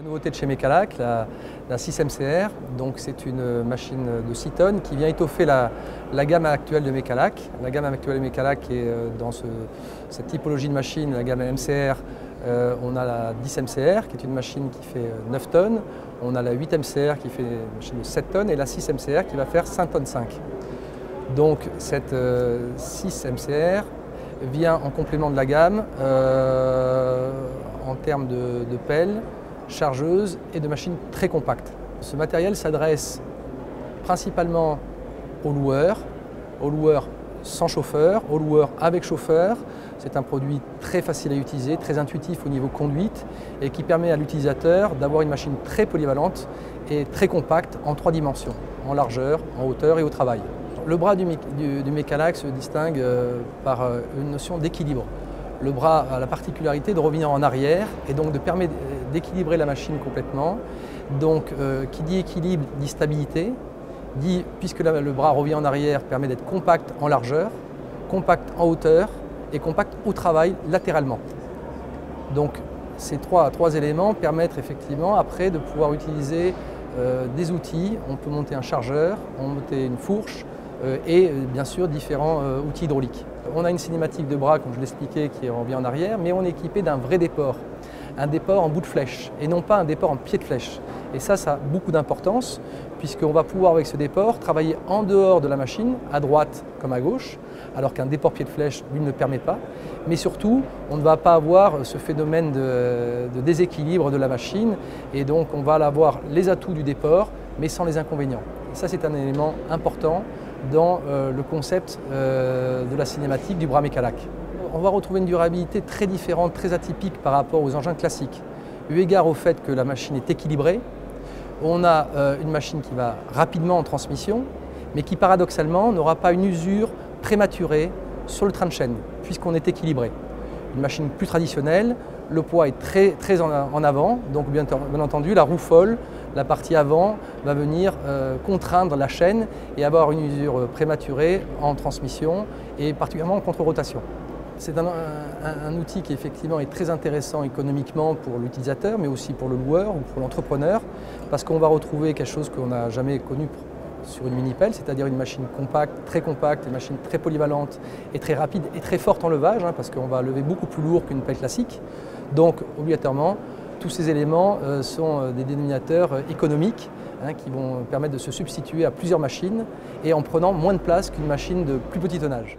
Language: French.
Nouveauté de chez Mecalac, la 6MCR, donc c'est une machine de 6 tonnes qui vient étoffer la gamme actuelle de Mecalac. La gamme actuelle de Mecalac est dans cette typologie de machine, la gamme MCR. On a la 10MCR qui est une machine qui fait 9 tonnes, on a la 8MCR qui fait une machine de 7 tonnes et la 6MCR qui va faire 5 tonnes 5. Donc cette 6MCR vient en complément de la gamme en termes de pelles, chargeuses et de machines très compactes. Ce matériel s'adresse principalement aux loueurs sans chauffeur, aux loueurs avec chauffeur. C'est un produit très facile à utiliser, très intuitif au niveau conduite et qui permet à l'utilisateur d'avoir une machine très polyvalente et très compacte en 3 dimensions, en largeur, en hauteur et au travail. Le bras du Mecalac se distingue par une notion d'équilibre. Le bras a la particularité de revenir en arrière et donc de permettre d'équilibrer la machine complètement. Donc qui dit équilibre dit stabilité, puisque le bras revient en arrière, permet d'être compact en largeur, compact en hauteur et compact au travail latéralement. Donc ces trois éléments permettent effectivement après de pouvoir utiliser des outils. On peut monter un chargeur, on peut monter une fourche et bien sûr différents outils hydrauliques. On a une cinématique de bras, comme je l'expliquais, qui revient en arrière, mais on est équipé d'un vrai déport. Un déport en bout de flèche et non pas un déport en pied de flèche. Et ça a beaucoup d'importance puisqu'on va pouvoir avec ce déport travailler en dehors de la machine, à droite comme à gauche, alors qu'un déport pied de flèche, lui, ne le permet pas. Mais surtout, on ne va pas avoir ce phénomène de déséquilibre de la machine et donc on va avoir les atouts du déport mais sans les inconvénients. Et ça, c'est un élément important dans le concept de la cinématique du bras Mecalac. On va retrouver une durabilité très différente, très atypique par rapport aux engins classiques. Eu égard au fait que la machine est équilibrée, on a une machine qui va rapidement en transmission, mais qui paradoxalement n'aura pas une usure prématurée sur le train de chaîne, puisqu'on est équilibré. Une machine plus traditionnelle, le poids est très en avant, donc bien entendu la roue folle, la partie avant, va venir contraindre la chaîne et avoir une usure prématurée en transmission et particulièrement en contre-rotation. C'est un outil qui effectivement est très intéressant économiquement pour l'utilisateur, mais aussi pour le loueur ou pour l'entrepreneur, parce qu'on va retrouver quelque chose qu'on n'a jamais connu sur une mini-pelle, c'est-à-dire une machine compacte, une machine très polyvalente et très rapide et très forte en levage, parce qu'on va lever beaucoup plus lourd qu'une pelle classique. Donc obligatoirement, tous ces éléments sont des dénominateurs économiques qui vont permettre de se substituer à plusieurs machines et en prenant moins de place qu'une machine de plus petit tonnage.